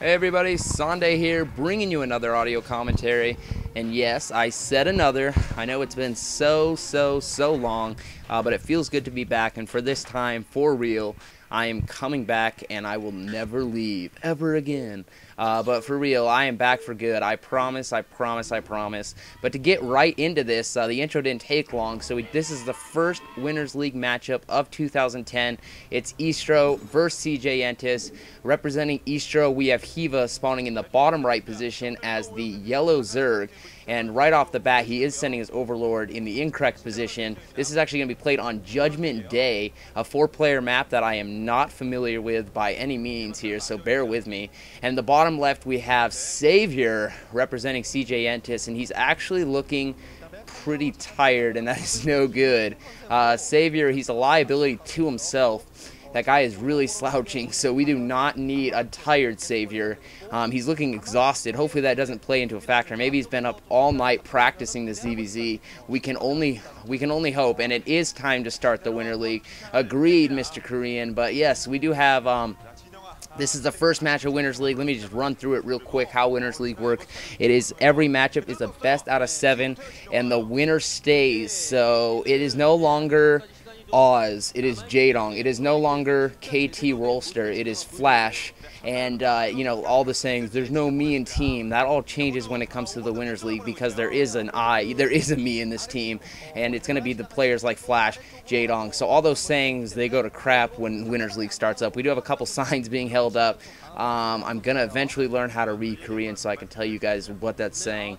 Hey everybody, Sunday here, bringing you another audio commentary. And yes, I said another. I know it's been so long, but it feels good to be back. And for this time, for real, I am coming back and I will never leave, ever again. But for real, I am back for good. I promise, I promise, I promise. But to get right into this, the intro didn't take long. So this is the first Winners League matchup of 2010. It's Estro versus CJ Entis. Representing Estro, we have Hyvaa spawning in the bottom right position as the yellow Zerg. And right off the bat, he is sending his Overlord in the incorrect position. This is actually going to be played on Judgment Day, a 4-player map that I am not familiar with by any means here, so bear with me. And the bottom left, we have Savior representing CJ Entis, and he's actually looking pretty tired, and that is no good. Savior, he's a liability to himself. That guy is really slouching, so we do not need a tired Savior. He's looking exhausted. Hopefully that doesn't play into a factor. Maybe he's been up all night practicing this ZVZ. We can only hope, and it is time to start the Winter League. Agreed, Mr. Korean. But yes, we do have this is the first match of Winners League. Let me just run through it real quick how Winners League works. It is every matchup is the best out of 7, and the winner stays. So it is no longer Oz, it is Jadong, it is no longer KT Rolster, it is Flash, and you know, all the sayings, there's no me in team. That all changes when it comes to the Winners League, because there is a me in this team, and it's going to be the players like Flash, Jadong. So all those sayings, they go to crap when Winners League starts up. We do have a couple signs being held up. I'm going to eventually learn how to read Korean so I can tell you guys what that's saying.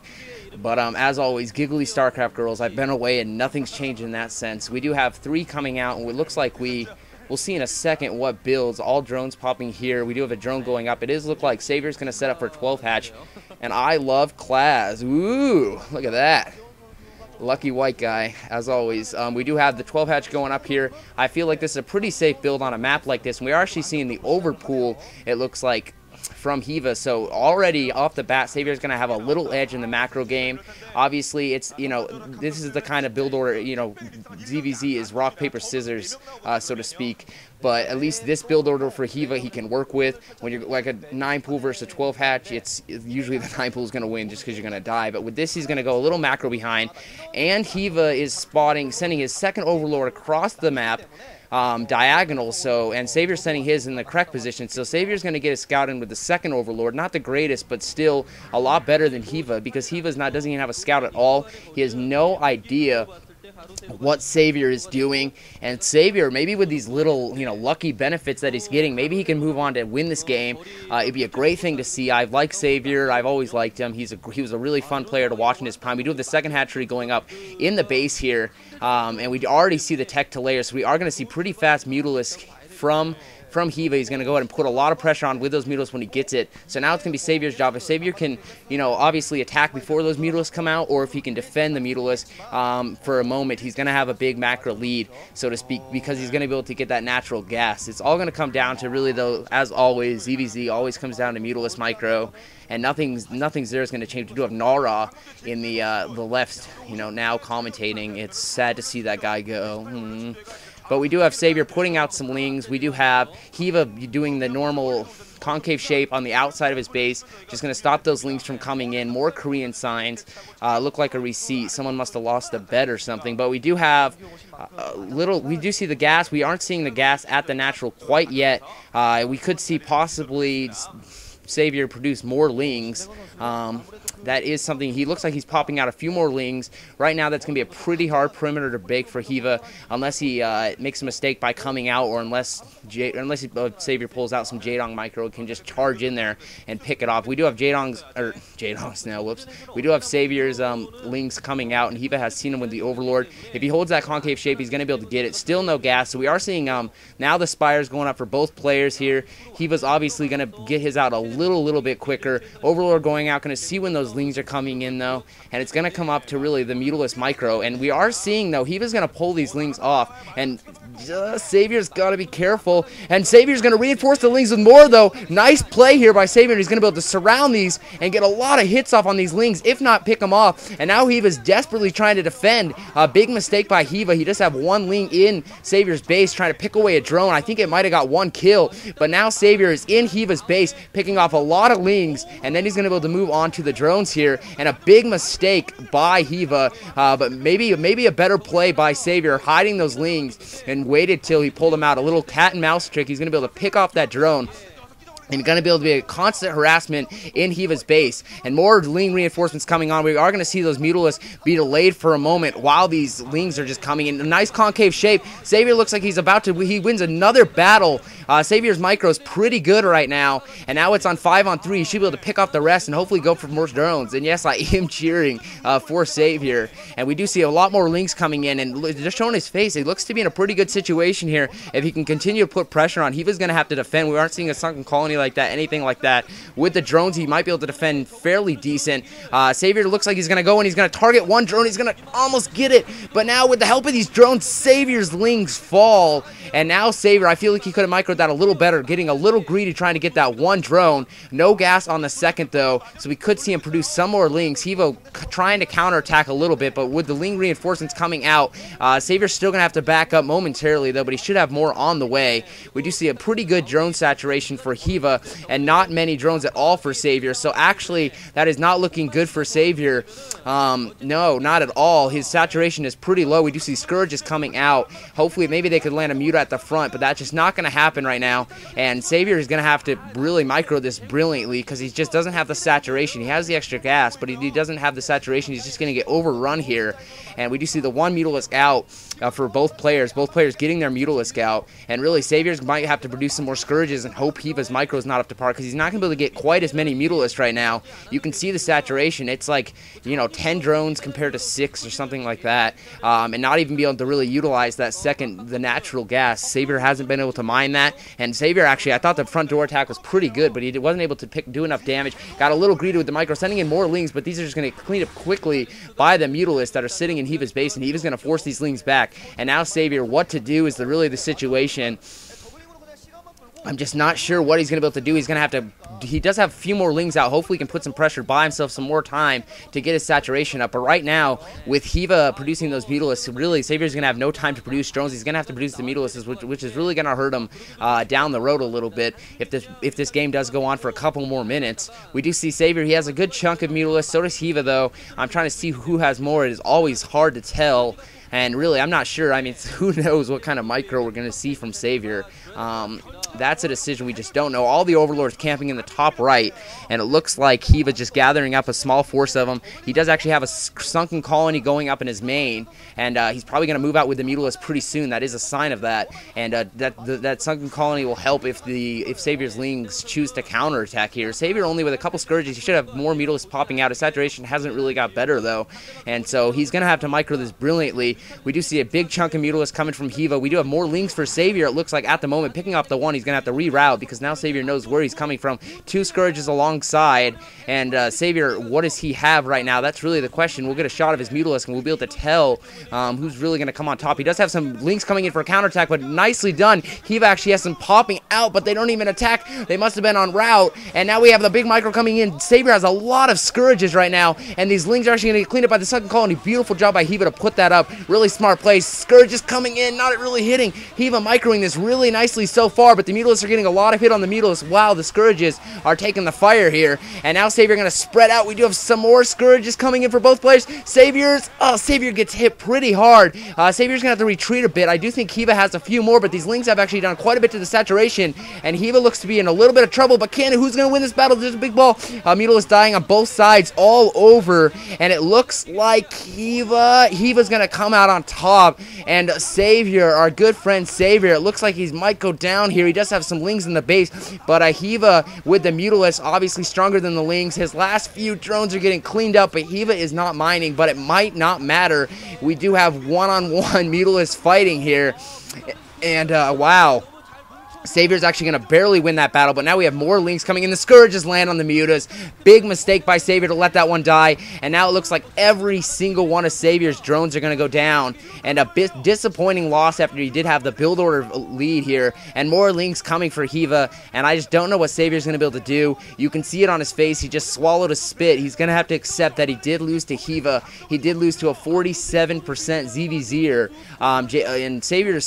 But as always, giggly StarCraft girls, I've been away and nothing's changed in that sense. We do have 3 coming out, and it looks like we'll see in a second what builds. All drones popping here. We do have a drone going up. It does look like Savior's going to set up for 12 hatch, and I love class. Ooh, look at that. Lucky white guy, as always. We do have the 12 hatch going up here. I feel like this is a pretty safe build on a map like this, and we are actually seeing the overpool, it looks like, from Hyvaa. So already off the bat, Savior's going to have a little edge in the macro game. Obviously, it's, you know, this is the kind of build order, you know, ZVZ is rock, paper, scissors, so to speak. But at least this build order for Hyvaa he can work with. When you're like a 9 pool versus a 12 hatch, it's usually the 9 pool is going to win just because you're going to die. But with this, he's going to go a little macro behind. And Hyvaa is sending his second Overlord across the map, diagonal, and Savior's sending his in the correct position. So Savior's going to get a scout in with the second Overlord. Not the greatest, but still a lot better than Hyvaa, because Hyvaa's doesn't even have a scout at all. He has no idea what Savior is doing, and Savior, maybe with these little, you know, lucky benefits that he's getting, maybe he can move on to win this game. It'd be a great thing to see. I've liked Savior. I've always liked him. He was a really fun player to watch in his prime. We do have the second hatchery going up in the base here, and we already see the tech to layer, so we are going to see pretty fast Mutalisk from Hyvaa. He's going to go ahead and put a lot of pressure on with those Mutalisks when he gets it. So now it's going to be Savior's job. If Savior can, you know, obviously attack before those Mutalisks come out, or if he can defend the Mutalisk for a moment, he's going to have a big macro lead, so to speak, because he's going to be able to get that natural gas. It's all going to come down to, really, though, as always, ZVZ always comes down to Mutalisk micro, and nothing's there is going to change. We do have Nara in the left, you know, now commentating. It's sad to see that guy go. But we do have Savior putting out some lings. We do have Hyvaa doing the normal concave shape on the outside of his base. Just going to stop those lings from coming in. More Korean signs. Look like a receipt. Someone must have lost a bet or something. But we do have we do see the gas. We aren't seeing the gas at the natural quite yet. We could see possibly Savior produce more lings. That is something. He looks like he's popping out a few more lings. Right now, that's going to be a pretty hard perimeter to break for Hyvaa, unless he makes a mistake by coming out, or unless Savior pulls out some Jadong micro, can just charge in there and pick it off. We do have Jadong's now, whoops. We do have Savior's lings coming out, and Hyvaa has seen him with the Overlord. If he holds that concave shape, he's going to be able to get it. Still no gas, so we are seeing now the Spires going up for both players here. Hyvaa's obviously going to get his out a little bit quicker. Overlord going out, going to see when those lings are coming in, though, and it's going to come up to really the Mutalisk micro. And we are seeing, though, Hyvaa's going to pull these lings off, and Savior's got to be careful, and Savior's going to reinforce the lings with more, though. Nice play here by Savior. He's going to be able to surround these and get a lot of hits off on these lings, if not pick them off. And now Hyvaa's desperately trying to defend. A big mistake by Hyvaa. He just have one ling in Savior's base trying to pick away a drone. I think it might have got one kill, but now Savior is in Hyvaa's base picking off off a lot of lings, and then he's going to be able to move on to the drones here, and a big mistake by Hyvaa, but maybe a better play by Savior, hiding those lings and waited till he pulled them out. A little cat and mouse trick. He's going to be able to pick off that drone, and going to be able to be a constant harassment in Hyvaa's base. And more Ling reinforcements coming on. We are going to see those Mutalisks be delayed for a moment while these Lings are just coming in. A nice concave shape. Savior looks like he's about to, he wins another battle. Savior's micro is pretty good right now. And now it's on 5-on-3. He should be able to pick off the rest and hopefully go for more drones. And yes, I am cheering for Savior. And we do see a lot more Lings coming in. And just showing his face, he looks to be in a pretty good situation here. If he can continue to put pressure on, Hyvaa's going to have to defend. We aren't seeing a sunken colony like that, anything like that. With the drones, he might be able to defend fairly decent. Savior looks like he's going to go and he's going to target one drone. He's going to almost get it. But now with the help of these drones, Savior's Lings fall. And now Savior, I feel like he could have microed that a little better, getting a little greedy trying to get that one drone. No gas on the second though, so we could see him produce some more Lings. Hyvaa trying to counterattack a little bit, but with the Ling reinforcements coming out, Savior's still going to have to back up momentarily though, but he should have more on the way. We do see a pretty good drone saturation for Hyvaa, and not many drones at all for Savior. So actually, that is not looking good for Savior. No, not at all. His saturation is pretty low. We do see Scourges coming out. Hopefully, maybe they could land a Muta at the front, but that's just not going to happen right now. And Savior is going to have to really micro this brilliantly because he just doesn't have the saturation. He has the extra gas, but he doesn't have the saturation. He's just going to get overrun here. And we do see the one Mutalisk out for both players. Both players getting their Mutalisk out. And really, Saviors might have to produce some more Scourges and hope Hyvaa's micro is not up to par because he's not going to be able to get quite as many Mutalisks right now. You can see the saturation. It's like, 10 drones compared to 6 or something like that. And not even be able to really utilize that the natural gas. Savior hasn't been able to mine that. And Savior, actually, I thought the front door attack was pretty good, but he wasn't able to do enough damage. Got a little greedy with the micro, sending in more Lings, but these are just going to clean up quickly by the Mutalisks that are sitting in Hyvaa's base, and Hyvaa's going to force these Lings back. And now Savior, what to do is really the situation. I'm just not sure what he's going to be able to do. He's going to have to, he does have a few more Lings out. Hopefully he can put some pressure, buy himself some more time to get his saturation up. But right now, with Hyvaa producing those Mutalisks, really, Savior's going to have no time to produce drones. He's going to have to produce the Mutalisks, which is really going to hurt him down the road a little bit if this game does go on for a couple more minutes. We do see Savior, he has a good chunk of Mutalisks. So does Hyvaa, though. I'm trying to see who has more. It is always hard to tell. And really, I'm not sure. I mean, who knows what kind of micro we're going to see from Savior. That's a decision we just don't know. All the Overlords camping in the top right, and it looks like Hyvaa just gathering up a small force of them. He does actually have a sunken colony going up in his main, and he's probably going to move out with the Mutalisk pretty soon. That is a sign of that, and that sunken colony will help if Savior's Lings choose to counterattack here. Savior only with a couple Scourges. He should have more Mutalisks popping out. His saturation hasn't really got better, though, and so he's going to have to micro this brilliantly. We do see a big chunk of Mutalisks coming from Hyvaa. We do have more Lings for Savior, it looks like, at the moment. Picking up the one, he's going to have to reroute because now Savior knows where he's coming from. 2 Scourges alongside, and Savior, what does he have right now? That's really the question. We'll get a shot of his Mutalisk, and we'll be able to tell who's really going to come on top. He does have some Lings coming in for a counterattack, but nicely done. Hyvaa actually has some popping out, but they don't even attack. They must have been on route, and now we have the big micro coming in. Savior has a lot of Scourges right now, and these Lings are actually going to get cleaned up by the second colony. Beautiful job by Hyvaa to put that up. Really smart play. Scourges coming in, not really hitting. Hyvaa microing this really nicely so far, but the Mutalisks are getting a lot of hit on the Mutalisks. Wow, the Scourges are taking the fire here, and now Savior going to spread out. We do have some more Scourges coming in for both players. Savior gets hit pretty hard. Savior's going to have to retreat a bit. I do think Hyvaa has a few more, but these Lings have actually done quite a bit to the saturation, and Hyvaa looks to be in a little bit of trouble, but who's going to win this battle? There's a big ball. Mutalisk dying on both sides all over, and it looks like Hyvaa's going to come out on top, and Savior, our good friend Savior, it looks like he might go down here. He does have some Lings in the base, but Hyvaa with the Mutalisk, obviously stronger than the Lings. His last few drones are getting cleaned up, but Hyvaa is not mining, but it might not matter. We do have one-on-one Mutalisk fighting here, and wow. Savior's actually going to barely win that battle, but now we have more Lings coming in. The Scourges land on the Mutas. Big mistake by Savior to let that one die, and now it looks like every single one of Savior's drones are going to go down, and a bit disappointing loss after he did have the build order lead here, and more Lings coming for Hyvaa, and I just don't know what Savior's going to be able to do. You can see it on his face. He just swallowed a spit. He's going to have to accept that he did lose to Hyvaa. He did lose to a 47% ZVZer, and Savior's,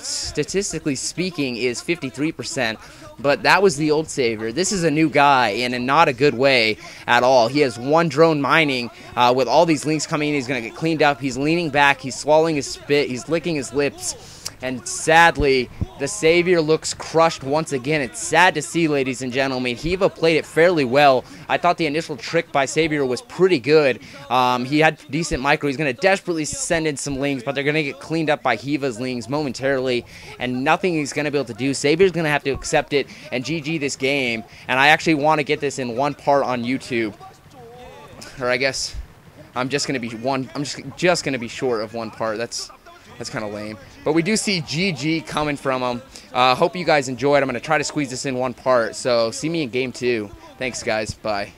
statistically speaking, is 53%. But that was the old Savior. This is a new guy, and in not a good way at all. He has one drone mining with all these links coming in. He's going to get cleaned up. He's leaning back. He's swallowing his spit. He's licking his lips. And sadly, the Savior looks crushed once again. It's sad to see, ladies and gentlemen. Hyvaa played it fairly well. I thought the initial trick by Savior was pretty good. He had decent micro. He's going to desperately send in some lings, but they're going to get cleaned up by Hyvaa's lings momentarily, and nothing he's going to be able to do. Savior's going to have to accept it and GG this game, and I actually want to get this in one part on YouTube. Or I guess I'm just going to be just going to be short of one part. That's kind of lame. But we do see GG coming from him. Hope you guys enjoyed. I'm going to try to squeeze this in one part. So see me in game 2. Thanks, guys. Bye.